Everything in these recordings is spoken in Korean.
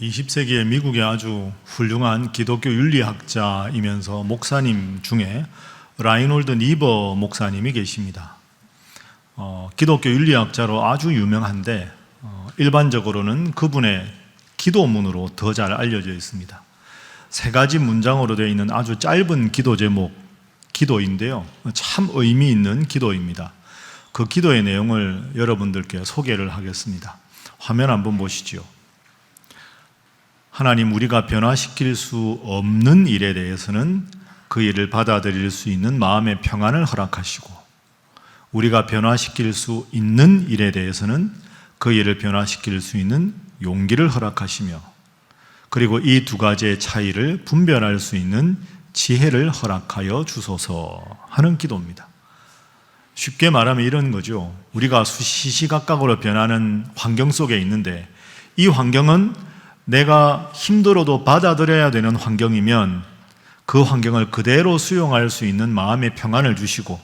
20세기의 미국의 아주 훌륭한 기독교 윤리학자이면서 목사님 중에 라이놀드 니버 목사님이 계십니다. 기독교 윤리학자로 아주 유명한데 일반적으로는 그분의 기도문으로 더 잘 알려져 있습니다. 3가지 문장으로 되어 있는 아주 짧은 기도 제목, 기도인데요. 참 의미 있는 기도입니다. 그 기도의 내용을 여러분들께 소개를 하겠습니다. 화면 한번 보시죠. 하나님, 우리가 변화시킬 수 없는 일에 대해서는 그 일을 받아들일 수 있는 마음의 평안을 허락하시고, 우리가 변화시킬 수 있는 일에 대해서는 그 일을 변화시킬 수 있는 용기를 허락하시며, 그리고 이 2가지의 차이를 분별할 수 있는 지혜를 허락하여 주소서 하는 기도입니다. 쉽게 말하면 이런 거죠. 우리가 시시각각으로 변하는 환경 속에 있는데, 이 환경은 내가 힘들어도 받아들여야 되는 환경이면 그 환경을 그대로 수용할 수 있는 마음의 평안을 주시고,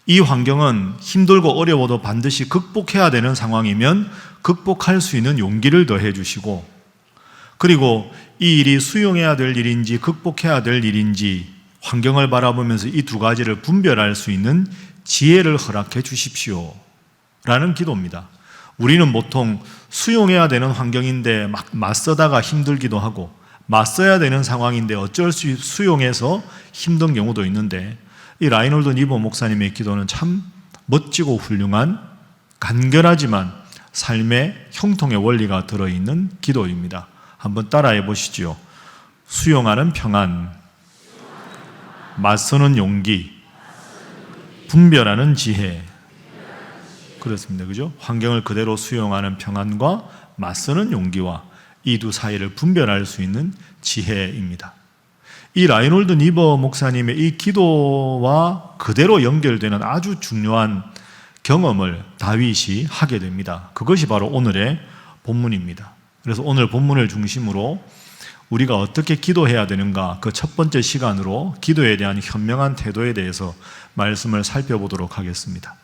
이 환경은 힘들고 어려워도 반드시 극복해야 되는 상황이면 극복할 수 있는 용기를 더해 주시고, 그리고 이 일이 수용해야 될 일인지 극복해야 될 일인지 환경을 바라보면서 이 2가지를 분별할 수 있는 지혜를 허락해 주십시오 라는 기도입니다. 우리는 보통 수용해야 되는 환경인데 막 맞서다가 힘들기도 하고, 맞서야 되는 상황인데 어쩔 수 없이 수용해서 힘든 경우도 있는데, 이 라이놀드 니버 목사님의 기도는 참 멋지고 훌륭한, 간결하지만 삶의 형통의 원리가 들어있는 기도입니다. 한번 따라해 보시죠. 수용하는 평안, 맞서는 용기, 분별하는 지혜. 그렇습니다. 그죠? 환경을 그대로 수용하는 평안과 맞서는 용기와 이 2 사이를 분별할 수 있는 지혜입니다. 이 라이놀드 니버 목사님의 이 기도와 그대로 연결되는 아주 중요한 경험을 다윗이 하게 됩니다. 그것이 바로 오늘의 본문입니다. 그래서 오늘 본문을 중심으로 우리가 어떻게 기도해야 되는가, 그 첫 번째 시간으로 기도에 대한 현명한 태도에 대해서 말씀을 살펴보도록 하겠습니다.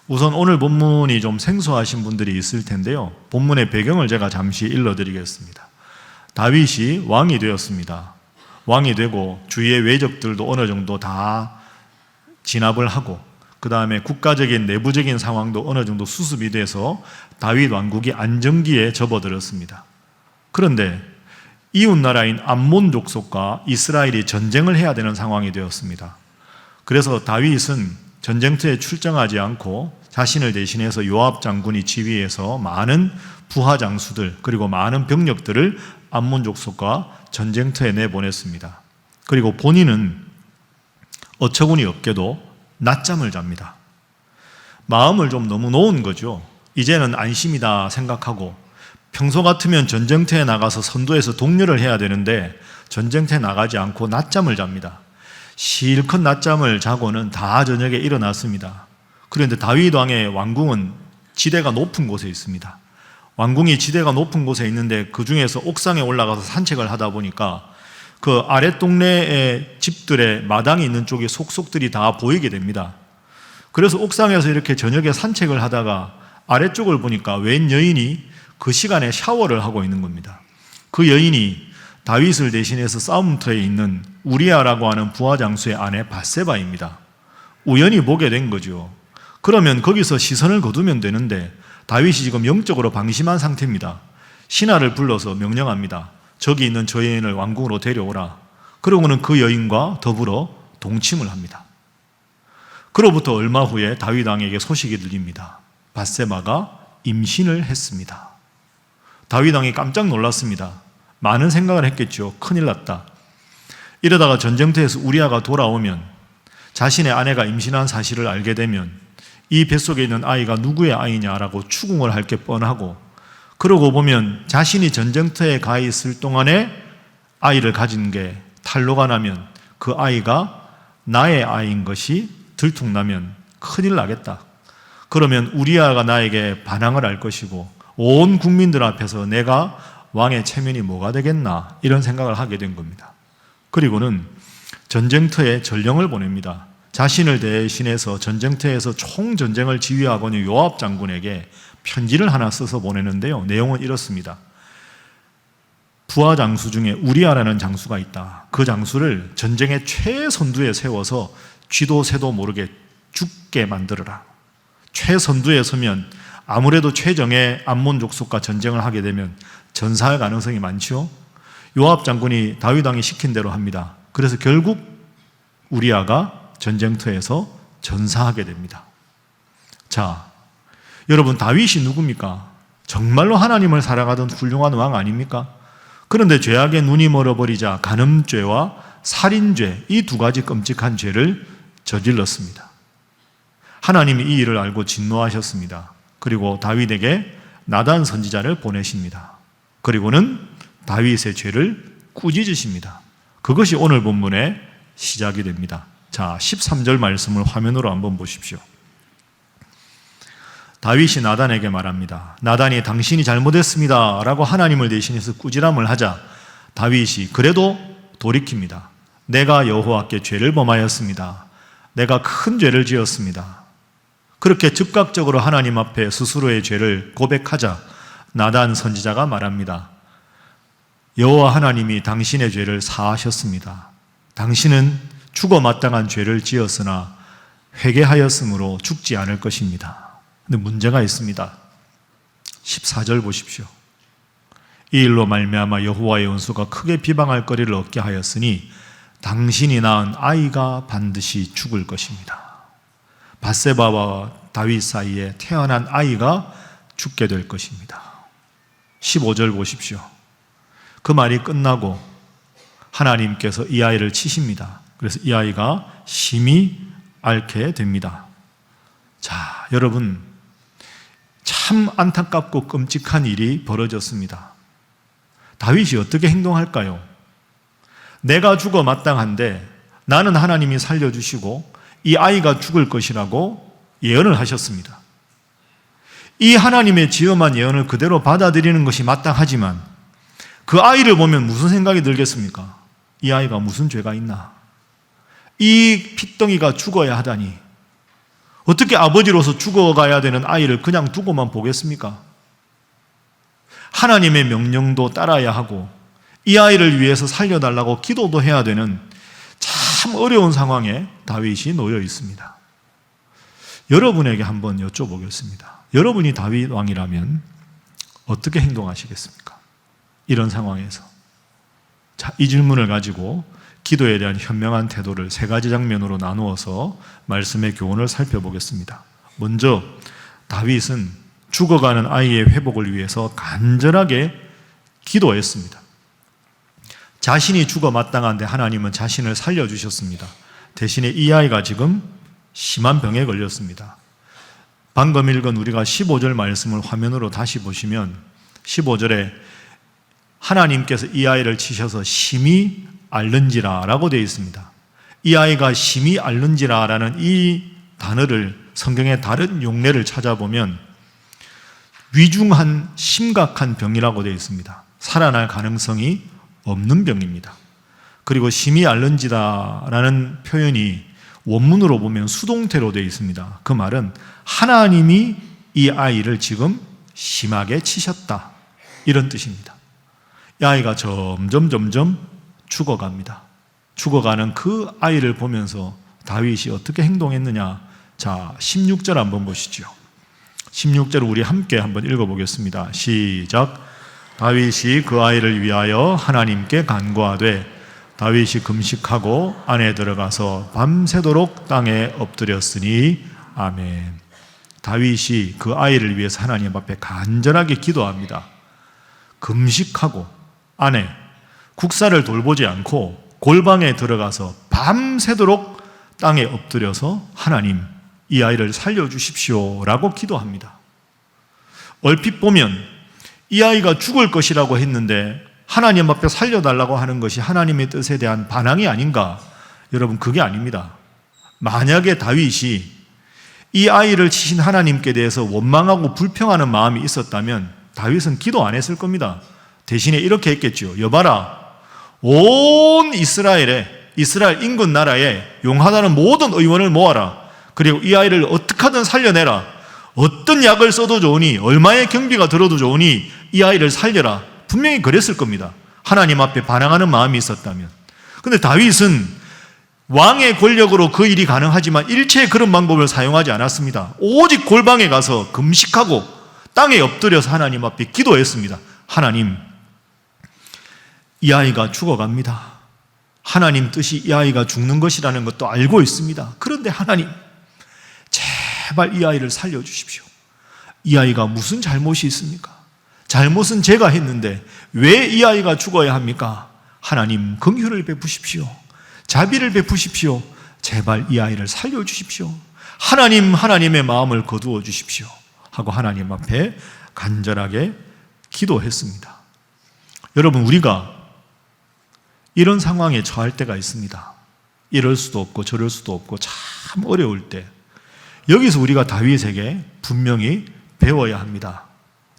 우선 오늘 본문이 좀 생소하신 분들이 있을 텐데요. 본문의 배경을 제가 잠시 일러드리겠습니다. 다윗이 왕이 되었습니다. 왕이 되고 주위의 외적들도 어느 정도 다 진압을 하고, 그 다음에 국가적인 내부적인 상황도 어느 정도 수습이 돼서 다윗 왕국이 안정기에 접어들었습니다. 그런데 이웃나라인 암몬 족속과 이스라엘이 전쟁을 해야 되는 상황이 되었습니다. 그래서 다윗은 전쟁터에 출정하지 않고 자신을 대신해서 요압 장군이 지휘해서 많은 부하 장수들 그리고 많은 병력들을 암몬 족속과 전쟁터에 내보냈습니다. 그리고 본인은 어처구니 없게도 낮잠을 잡니다. 마음을 좀 너무 놓은 거죠. 이제는 안심이다 생각하고, 평소 같으면 전쟁터에 나가서 선도해서 독려를 해야 되는데 전쟁터에 나가지 않고 낮잠을 잡니다. 실컷 낮잠을 자고는 다 저녁에 일어났습니다. 그런데 다윗 왕의 왕궁은 지대가 높은 곳에 있습니다. 왕궁이 지대가 높은 곳에 있는데 그 중에서 옥상에 올라가서 산책을 하다 보니까 그 아랫 동네의 집들의 마당이 있는 쪽에 속속들이 다 보이게 됩니다. 그래서 옥상에서 이렇게 저녁에 산책을 하다가 아래쪽을 보니까 웬 여인이 그 시간에 샤워를 하고 있는 겁니다. 그 여인이 다윗을 대신해서 싸움터에 있는 우리아라고 하는 부하 장수의 아내 밧세바입니다. 우연히 보게 된 거죠. 그러면 거기서 시선을 거두면 되는데 다윗이 지금 영적으로 방심한 상태입니다. 신하를 불러서 명령합니다. 저기 있는 저 여인을 왕궁으로 데려오라. 그러고는 그 여인과 더불어 동침을 합니다. 그로부터 얼마 후에 다윗 왕에게 소식이 들립니다. 밧세바가 임신을 했습니다. 다윗 왕이 깜짝 놀랐습니다. 많은 생각을 했겠죠. 큰일 났다. 이러다가 전쟁터에서 우리아가 돌아오면, 자신의 아내가 임신한 사실을 알게 되면 이 뱃속에 있는 아이가 누구의 아이냐라고 추궁을 할 게 뻔하고, 그러고 보면 자신이 전쟁터에 가 있을 동안에 아이를 가진 게 탄로가 나면 그 아이가 나의 아이인 것이 들통나면 큰일 나겠다. 그러면 우리아가 나에게 반항을 할 것이고 온 국민들 앞에서 내가 왕의 체면이 뭐가 되겠나, 이런 생각을 하게 된 겁니다. 그리고는 전쟁터에 전령을 보냅니다. 자신을 대신해서 전쟁터에서 총전쟁을 지휘하고 있는 요압 장군에게 편지를 하나 써서 보내는데요. 내용은 이렇습니다. 부하 장수 중에 우리아라는 장수가 있다. 그 장수를 전쟁의 최선두에 세워서 쥐도 새도 모르게 죽게 만들어라. 최선두에 서면 아무래도 최정예 암몬 족속과 전쟁을 하게 되면 전사할 가능성이 많죠. 요압 장군이 다윗 왕이 시킨 대로 합니다. 그래서 결국 우리아가 전쟁터에서 전사하게 됩니다. 자, 여러분, 다윗이 누굽니까? 정말로 하나님을 사랑하던 훌륭한 왕 아닙니까? 그런데 죄악에 눈이 멀어버리자 간음죄와 살인죄, 이 두 가지 끔찍한 죄를 저질렀습니다. 하나님이 이 일을 알고 진노하셨습니다. 그리고 다윗에게 나단 선지자를 보내십니다. 그리고는 다윗의 죄를 꾸짖으십니다. 그것이 오늘 본문의 시작이 됩니다. 자, 13절 말씀을 화면으로 한번 보십시오. 다윗이 나단에게 말합니다. 나단이 당신이 잘못했습니다 라고 하나님을 대신해서 꾸지람을 하자 다윗이 그래도 돌이킵니다. 내가 여호와께 죄를 범하였습니다. 내가 큰 죄를 지었습니다. 그렇게 즉각적으로 하나님 앞에 스스로의 죄를 고백하자 나단 선지자가 말합니다. 여호와 하나님이 당신의 죄를 사하셨습니다. 당신은 죽어 마땅한 죄를 지었으나 회개하였으므로 죽지 않을 것입니다. 근데 문제가 있습니다. 14절 보십시오. 이 일로 말미암아 여호와의 원수가 크게 비방할 거리를 얻게 하였으니 당신이 낳은 아이가 반드시 죽을 것입니다. 밧세바와 다윗 사이에 태어난 아이가 죽게 될 것입니다. 15절 보십시오. 그 말이 끝나고 하나님께서 이 아이를 치십니다. 그래서 이 아이가 심히 앓게 됩니다. 자, 여러분, 참 안타깝고 끔찍한 일이 벌어졌습니다. 다윗이 어떻게 행동할까요? 내가 죽어 마땅한데 나는 하나님이 살려주시고 이 아이가 죽을 것이라고 예언을 하셨습니다. 이 하나님의 지엄한 예언을 그대로 받아들이는 것이 마땅하지만 그 아이를 보면 무슨 생각이 들겠습니까? 이 아이가 무슨 죄가 있나? 이 핏덩이가 죽어야 하다니 어떻게 아버지로서 죽어가야 되는 아이를 그냥 두고만 보겠습니까? 하나님의 명령도 따라야 하고 이 아이를 위해서 살려달라고 기도도 해야 되는 참 어려운 상황에 다윗이 놓여 있습니다. 여러분에게 한번 여쭤보겠습니다. 여러분이 다윗 왕이라면 어떻게 행동하시겠습니까? 이런 상황에서. 자, 이 질문을 가지고 기도에 대한 현명한 태도를 세 가지 장면으로 나누어서 말씀의 교훈을 살펴보겠습니다. 먼저 다윗은 죽어가는 아이의 회복을 위해서 간절하게 기도했습니다. 자신이 죽어 마땅한데 하나님은 자신을 살려주셨습니다. 대신에 이 아이가 지금 심한 병에 걸렸습니다. 방금 읽은 우리가 15절 말씀을 화면으로 다시 보시면 15절에 하나님께서 이 아이를 치셔서 심히 앓는지라 라고 되어 있습니다. 이 아이가 심히 앓는지라 라는 이 단어를 성경의 다른 용례를 찾아보면 위중한 심각한 병이라고 되어 있습니다. 살아날 가능성이 없는 병입니다. 그리고 심히 앓는지다 라는 표현이 원문으로 보면 수동태로 되어 있습니다. 그 말은 하나님이 이 아이를 지금 심하게 치셨다 이런 뜻입니다. 이 아이가 점점 죽어갑니다. 죽어가는 그 아이를 보면서 다윗이 어떻게 행동했느냐. 자, 16절 한번 보시죠. 16절을 우리 함께 한번 읽어보겠습니다. 시작. 다윗이 그 아이를 위하여 하나님께 간구하되 다윗이 금식하고 안에 들어가서 밤새도록 땅에 엎드렸으니 아멘. 다윗이 그 아이를 위해서 하나님 앞에 간절하게 기도합니다. 금식하고 안에 국사를 돌보지 않고 골방에 들어가서 밤새도록 땅에 엎드려서 하나님 이 아이를 살려주십시오 라고 기도합니다. 얼핏 보면 이 아이가 죽을 것이라고 했는데 하나님 앞에 살려달라고 하는 것이 하나님의 뜻에 대한 반항이 아닌가? 여러분, 그게 아닙니다. 만약에 다윗이 이 아이를 치신 하나님께 대해서 원망하고 불평하는 마음이 있었다면 다윗은 기도 안 했을 겁니다. 대신에 이렇게 했겠죠. 여봐라, 온 이스라엘 인근 나라에 용하다는 모든 의원을 모아라. 그리고 이 아이를 어떻게 하든 살려내라. 어떤 약을 써도 좋으니 얼마의 경비가 들어도 좋으니 이 아이를 살려라. 분명히 그랬을 겁니다. 하나님 앞에 반항하는 마음이 있었다면. 근데 다윗은 왕의 권력으로 그 일이 가능하지만 일체의 그런 방법을 사용하지 않았습니다. 오직 골방에 가서 금식하고 땅에 엎드려서 하나님 앞에 기도했습니다. 하나님, 이 아이가 죽어갑니다. 하나님 뜻이 이 아이가 죽는 것이라는 것도 알고 있습니다. 그런데 하나님, 제발 이 아이를 살려주십시오. 이 아이가 무슨 잘못이 있습니까? 잘못은 제가 했는데 왜 이 아이가 죽어야 합니까? 하나님, 긍휼을 베푸십시오. 자비를 베푸십시오. 제발 이 아이를 살려주십시오. 하나님, 하나님의 마음을 거두어 주십시오. 하고 하나님 앞에 간절하게 기도했습니다. 여러분, 우리가 이런 상황에 처할 때가 있습니다. 이럴 수도 없고 저럴 수도 없고 참 어려울 때, 여기서 우리가 다윗에게 분명히 배워야 합니다.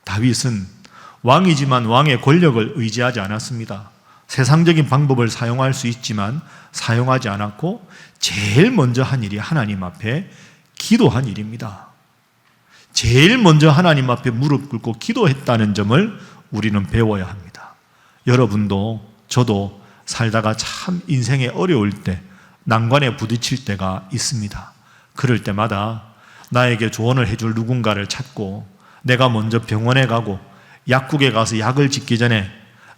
다윗은 왕이지만 왕의 권력을 의지하지 않았습니다. 세상적인 방법을 사용할 수 있지만 사용하지 않았고 제일 먼저 한 일이 하나님 앞에 기도한 일입니다. 제일 먼저 하나님 앞에 무릎 꿇고 기도했다는 점을 우리는 배워야 합니다. 여러분도 저도 살다가 참 인생에 어려울 때, 난관에 부딪힐 때가 있습니다. 그럴 때마다 나에게 조언을 해줄 누군가를 찾고 내가 먼저 병원에 가고 약국에 가서 약을 짓기 전에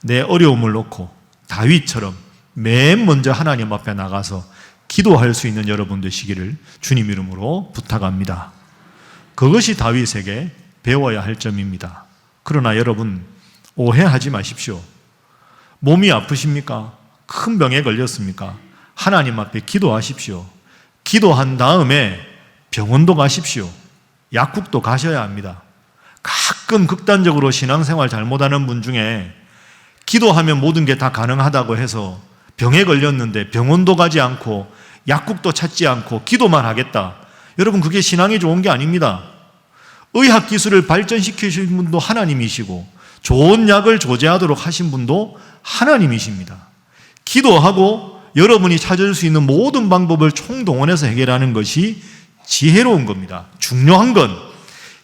내 어려움을 놓고 다윗처럼 맨 먼저 하나님 앞에 나가서 기도할 수 있는 여러분 되시기를 주님 이름으로 부탁합니다. 그것이 다윗에게 배워야 할 점입니다. 그러나 여러분, 오해하지 마십시오. 몸이 아프십니까? 큰 병에 걸렸습니까? 하나님 앞에 기도하십시오. 기도한 다음에 병원도 가십시오. 약국도 가셔야 합니다. 가끔 극단적으로 신앙생활 잘못하는 분 중에 기도하면 모든 게 다 가능하다고 해서 병에 걸렸는데 병원도 가지 않고 약국도 찾지 않고 기도만 하겠다. 여러분, 그게 신앙이 좋은 게 아닙니다. 의학 기술을 발전시키신 분도 하나님이시고 좋은 약을 조제하도록 하신 분도 하나님이십니다. 기도하고 여러분이 찾을 수 있는 모든 방법을 총동원해서 해결하는 것이 지혜로운 겁니다. 중요한 건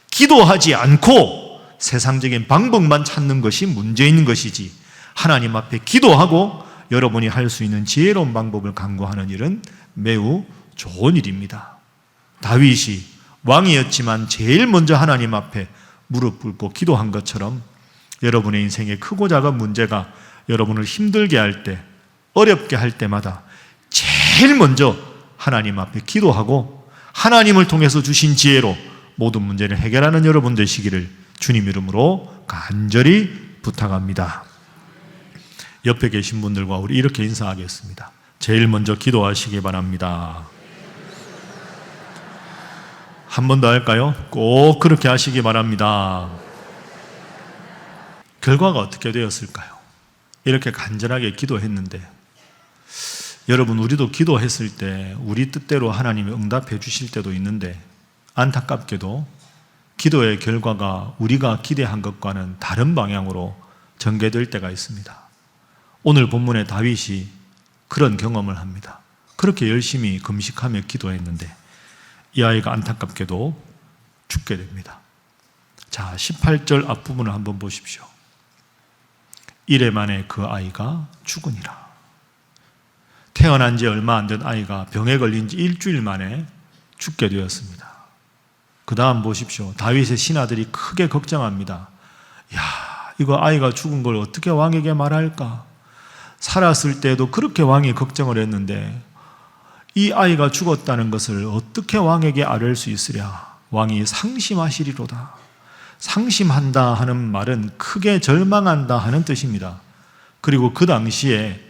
기도하지 않고 세상적인 방법만 찾는 것이 문제인 것이지, 하나님 앞에 기도하고 여러분이 할 수 있는 지혜로운 방법을 강구하는 일은 매우 좋은 일입니다. 다윗이 왕이었지만 제일 먼저 하나님 앞에 무릎 꿇고 기도한 것처럼 여러분의 인생에 크고 작은 문제가 여러분을 힘들게 할 때, 어렵게 할 때마다 제일 먼저 하나님 앞에 기도하고 하나님을 통해서 주신 지혜로 모든 문제를 해결하는 여러분 되시기를 주님 이름으로 간절히 부탁합니다. 옆에 계신 분들과 우리 이렇게 인사하겠습니다. 제일 먼저 기도하시기 바랍니다. 한 번 더 할까요? 꼭 그렇게 하시기 바랍니다. 결과가 어떻게 되었을까요? 이렇게 간절하게 기도했는데, 여러분, 우리도 기도했을 때 우리 뜻대로 하나님이 응답해 주실 때도 있는데 안타깝게도 기도의 결과가 우리가 기대한 것과는 다른 방향으로 전개될 때가 있습니다. 오늘 본문의 다윗이 그런 경험을 합니다. 그렇게 열심히 금식하며 기도했는데 이 아이가 안타깝게도 죽게 됩니다. 자, 18절 앞부분을 한번 보십시오. 이래 만에 그 아이가 죽으니라. 태어난 지 얼마 안 된 아이가 병에 걸린 지 일주일 만에 죽게 되었습니다. 그 다음 보십시오. 다윗의 신하들이 크게 걱정합니다. 야, 이거 아이가 죽은 걸 어떻게 왕에게 말할까? 살았을 때도 그렇게 왕이 걱정을 했는데 이 아이가 죽었다는 것을 어떻게 왕에게 아뢰을 수 있으랴? 왕이 상심하시리로다. 상심한다 하는 말은 크게 절망한다 하는 뜻입니다. 그리고 그 당시에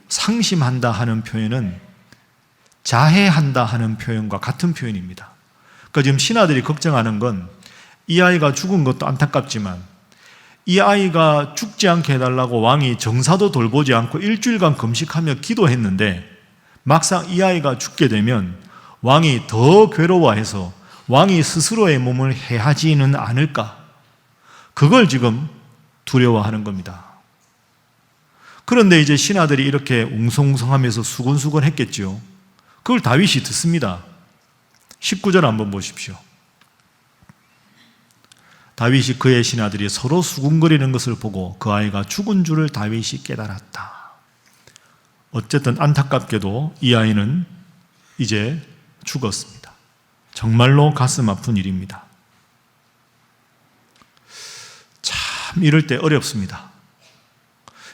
상심한다 하는 표현은 자해한다 하는 표현과 같은 표현입니다. 그러니까 지금 신하들이 걱정하는 건 이 아이가 죽은 것도 안타깝지만 이 아이가 죽지 않게 해달라고 왕이 정사도 돌보지 않고 일주일간 금식하며 기도했는데 막상 이 아이가 죽게 되면 왕이 더 괴로워해서 왕이 스스로의 몸을 해하지는 않을까? 그걸 지금 두려워하는 겁니다. 그런데 이제 신하들이 이렇게 웅성웅성하면서 수근수근 했겠죠. 그걸 다윗이 듣습니다. 19절 한번 보십시오. 다윗이 그의 신하들이 서로 수군거리는 것을 보고 그 아이가 죽은 줄을 다윗이 깨달았다. 어쨌든 안타깝게도 이 아이는 이제 죽었습니다. 정말로 가슴 아픈 일입니다. 참 이럴 때 어렵습니다.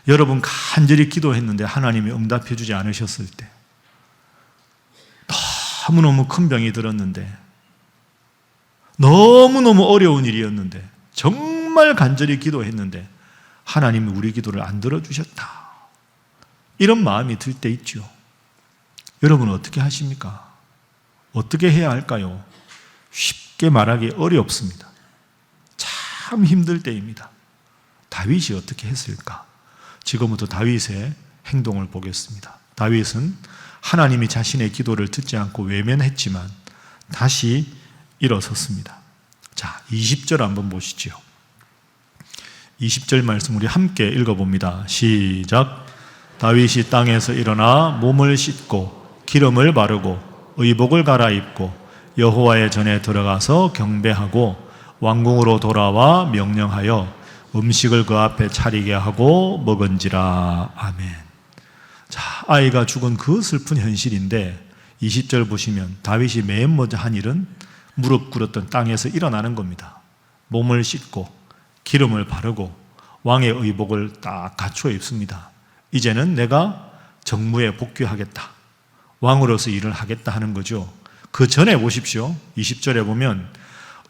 여러분 간절히 기도했는데 하나님이 응답해 주지 않으셨을 때, 너무너무 큰 병이 들었는데, 너무너무 어려운 일이었는데, 정말 간절히 기도했는데 하나님이 우리 기도를 안 들어주셨다, 이런 마음이 들 때 있죠. 여러분은 어떻게 하십니까? 어떻게 해야 할까요? 쉽게 말하기 어렵습니다. 참 힘들 때입니다. 다윗이 어떻게 했을까? 지금부터 다윗의 행동을 보겠습니다. 다윗은 하나님이 자신의 기도를 듣지 않고 외면했지만 다시 일어섰습니다. 자, 20절 한번 보시죠. 20절 말씀 우리 함께 읽어봅니다. 시작. 다윗이 땅에서 일어나 몸을 씻고 기름을 바르고 의복을 갈아입고 여호와의 전에 들어가서 경배하고 왕궁으로 돌아와 명령하여 음식을 그 앞에 차리게 하고 먹은지라. 아멘. 자, 아이가 죽은 그 슬픈 현실인데 20절 보시면 다윗이 맨 먼저 한 일은 무릎 꿇었던 땅에서 일어나는 겁니다. 몸을 씻고 기름을 바르고 왕의 의복을 딱 갖추어 입습니다. 이제는 내가 정무에 복귀하겠다, 왕으로서 일을 하겠다 하는 거죠. 그 전에 보십시오. 20절에 보면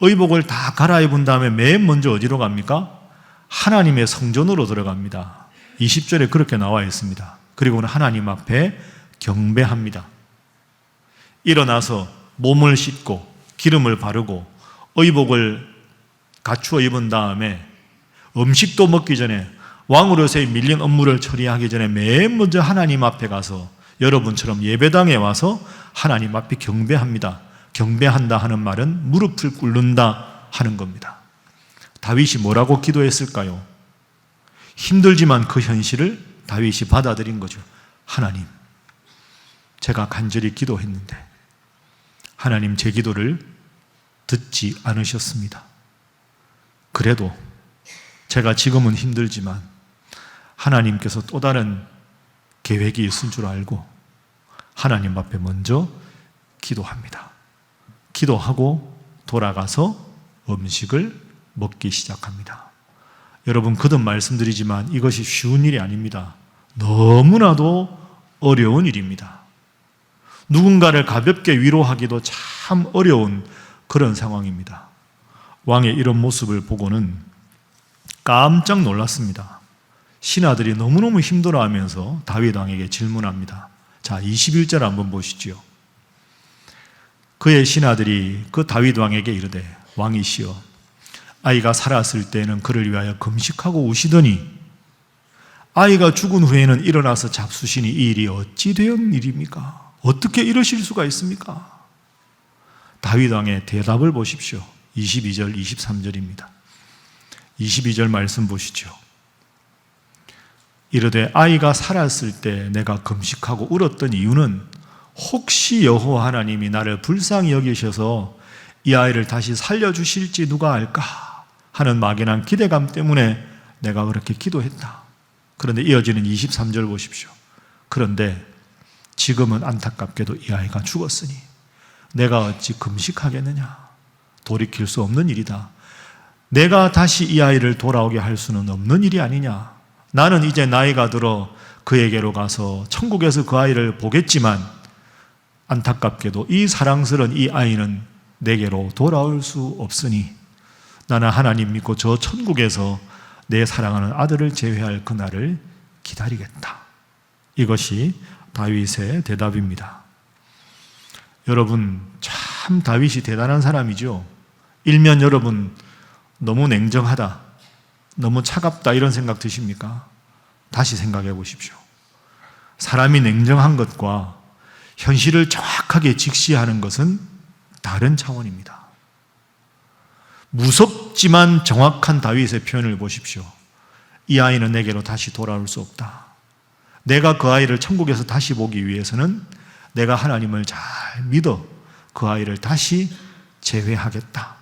의복을 다 갈아입은 다음에 맨 먼저 어디로 갑니까? 하나님의 성전으로 들어갑니다. 20절에 그렇게 나와 있습니다. 그리고는 하나님 앞에 경배합니다. 일어나서 몸을 씻고 기름을 바르고 의복을 갖추어 입은 다음에 음식도 먹기 전에, 왕으로서의 밀린 업무를 처리하기 전에 맨 먼저 하나님 앞에 가서 여러분처럼 예배당에 와서 하나님 앞에 경배합니다. 경배한다 하는 말은 무릎을 꿇는다 하는 겁니다. 다윗이 뭐라고 기도했을까요? 힘들지만 그 현실을 다윗이 받아들인 거죠. 하나님, 제가 간절히 기도했는데 하나님 제 기도를 듣지 않으셨습니다. 그래도 제가 지금은 힘들지만 하나님께서 또 다른 계획이 있을 줄 알고 하나님 앞에 먼저 기도합니다. 기도하고 돌아가서 음식을 먹기 시작합니다. 여러분, 거듭 말씀드리지만 이것이 쉬운 일이 아닙니다. 너무나도 어려운 일입니다. 누군가를 가볍게 위로하기도 참 어려운 그런 상황입니다. 왕의 이런 모습을 보고는 깜짝 놀랐습니다. 신하들이 너무너무 힘들어하면서 다윗 왕에게 질문합니다. 자, 21절 한번 보시죠. 그의 신하들이 그 다윗 왕에게 이르되, 왕이시여, 아이가 살았을 때는 그를 위하여 금식하고 우시더니 아이가 죽은 후에는 일어나서 잡수시니 이 일이 어찌 된 일입니까? 어떻게 이러실 수가 있습니까? 다윗 왕의 대답을 보십시오. 22절, 23절입니다. 22절 말씀 보시죠. 이르되 아이가 살았을 때 내가 금식하고 울었던 이유는 혹시 여호와 하나님이 나를 불쌍히 여기셔서 이 아이를 다시 살려주실지 누가 알까 하는 막연한 기대감 때문에 내가 그렇게 기도했다. 그런데 이어지는 23절 보십시오. 그런데 지금은 안타깝게도 이 아이가 죽었으니 내가 어찌 금식하겠느냐? 돌이킬 수 없는 일이다. 내가 다시 이 아이를 돌아오게 할 수는 없는 일이 아니냐? 나는 이제 나이가 들어 그에게로 가서 천국에서 그 아이를 보겠지만 안타깝게도 이 사랑스러운 이 아이는 내게로 돌아올 수 없으니 나는 하나님 믿고 저 천국에서 내 사랑하는 아들을 재회할 그날을 기다리겠다. 이것이 다윗의 대답입니다. 여러분, 참 다윗이 대단한 사람이죠. 일면 여러분 너무 냉정하다, 너무 차갑다 이런 생각 드십니까? 다시 생각해 보십시오. 사람이 냉정한 것과 현실을 정확하게 직시하는 것은 다른 차원입니다. 무섭지만 정확한 다윗의 표현을 보십시오. 이 아이는 내게로 다시 돌아올 수 없다. 내가 그 아이를 천국에서 다시 보기 위해서는 내가 하나님을 잘 믿어 그 아이를 다시 재회하겠다.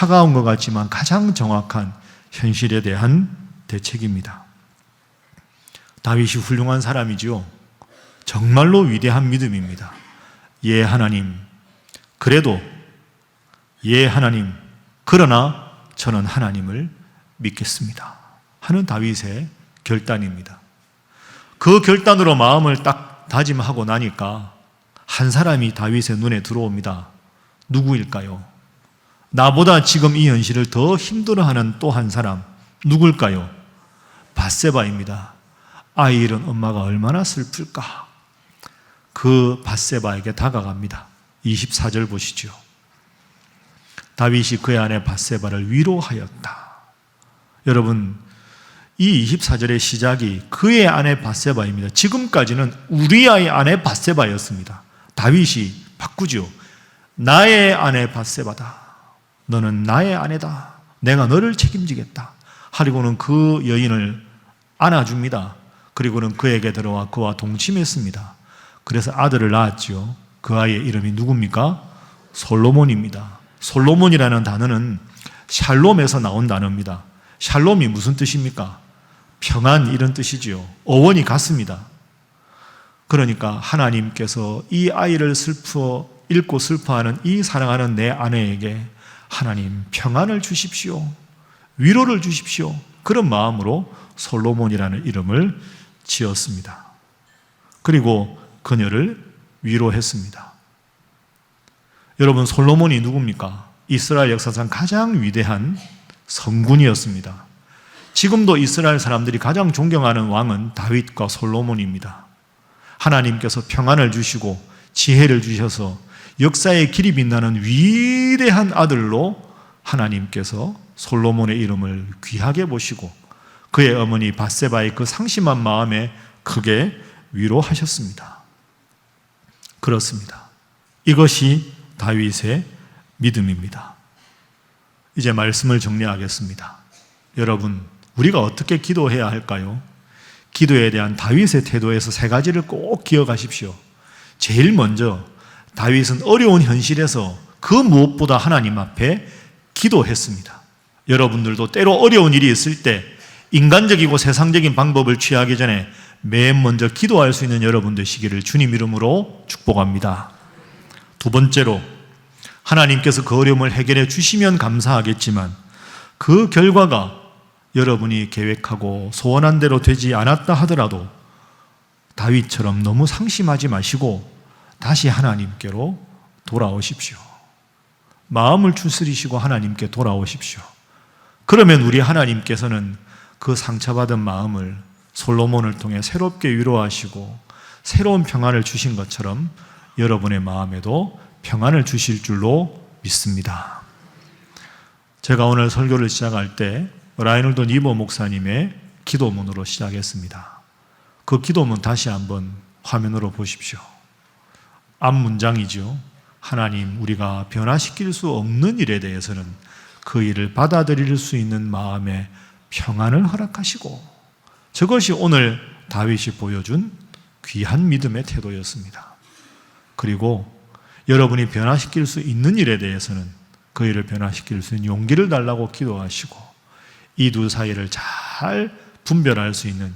차가운 것 같지만 가장 정확한 현실에 대한 대책입니다. 다윗이 훌륭한 사람이지요. 정말로 위대한 믿음입니다. 예 하나님, 그래도 예 하나님, 그러나 저는 하나님을 믿겠습니다 하는 다윗의 결단입니다. 그 결단으로 마음을 딱 다짐하고 나니까 한 사람이 다윗의 눈에 들어옵니다. 누구일까요? 나보다 지금 이 현실을 더 힘들어하는 또 한 사람, 누굴까요? 밧세바입니다. 아이 잃은 엄마가 얼마나 슬플까? 그 밧세바에게 다가갑니다. 24절 보시죠. 다윗이 그의 아내 밧세바를 위로하였다. 여러분, 이 24절의 시작이 그의 아내 밧세바입니다. 지금까지는 우리아의 아내 밧세바였습니다. 다윗이 바꾸죠. 나의 아내 밧세바다. 너는 나의 아내다. 내가 너를 책임지겠다. 하리고는 그 여인을 안아줍니다. 그리고는 그에게 들어와 그와 동침했습니다. 그래서 아들을 낳았죠. 그 아이의 이름이 누굽니까? 솔로몬입니다. 솔로몬이라는 단어는 샬롬에서 나온 단어입니다. 샬롬이 무슨 뜻입니까? 평안, 이런 뜻이지요. 어원이 같습니다. 그러니까 하나님께서 이 아이를 잃고 슬퍼하는 이 사랑하는 내 아내에게 하나님 평안을 주십시오. 위로를 주십시오. 그런 마음으로 솔로몬이라는 이름을 지었습니다. 그리고 그녀를 위로했습니다. 여러분, 솔로몬이 누굽니까? 이스라엘 역사상 가장 위대한 성군이었습니다. 지금도 이스라엘 사람들이 가장 존경하는 왕은 다윗과 솔로몬입니다. 하나님께서 평안을 주시고 지혜를 주셔서 역사의 길이 빛나는 위대한 아들로 하나님께서 솔로몬의 이름을 귀하게 보시고 그의 어머니 밧세바의 그 상심한 마음에 크게 위로하셨습니다. 그렇습니다. 이것이 다윗의 믿음입니다. 이제 말씀을 정리하겠습니다. 여러분, 우리가 어떻게 기도해야 할까요? 기도에 대한 다윗의 태도에서 세 가지를 꼭 기억하십시오. 제일 먼저 다윗은 어려운 현실에서 그 무엇보다 하나님 앞에 기도했습니다. 여러분들도 때로 어려운 일이 있을 때 인간적이고 세상적인 방법을 취하기 전에 맨 먼저 기도할 수 있는 여러분 되시기를 주님 이름으로 축복합니다. 두 번째로, 하나님께서 그 어려움을 해결해 주시면 감사하겠지만 그 결과가 여러분이 계획하고 소원한 대로 되지 않았다 하더라도 다윗처럼 너무 상심하지 마시고 다시 하나님께로 돌아오십시오. 마음을 추스리시고 하나님께 돌아오십시오. 그러면 우리 하나님께서는 그 상처받은 마음을 솔로몬을 통해 새롭게 위로하시고 새로운 평안을 주신 것처럼 여러분의 마음에도 평안을 주실 줄로 믿습니다. 제가 오늘 설교를 시작할 때 라이놀드 니버 목사님의 기도문으로 시작했습니다. 그 기도문 다시 한번 화면으로 보십시오. 앞 문장이죠. 하나님, 우리가 변화시킬 수 없는 일에 대해서는 그 일을 받아들일 수 있는 마음의 평안을 허락하시고, 저것이 오늘 다윗이 보여준 귀한 믿음의 태도였습니다. 그리고 여러분이 변화시킬 수 있는 일에 대해서는 그 일을 변화시킬 수 있는 용기를 달라고 기도하시고 이 두 사이를 잘 분별할 수 있는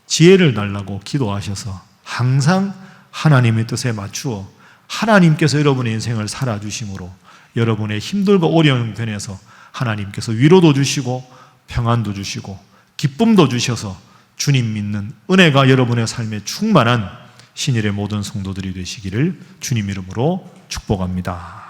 지혜를 달라고 기도하셔서 항상 하나님의 뜻에 맞추어 하나님께서 여러분의 인생을 살아주심으로 여러분의 힘들고 어려운 편에서 하나님께서 위로도 주시고 평안도 주시고 기쁨도 주셔서 주님 믿는 은혜가 여러분의 삶에 충만한 신일의 모든 성도들이 되시기를 주님 이름으로 축복합니다.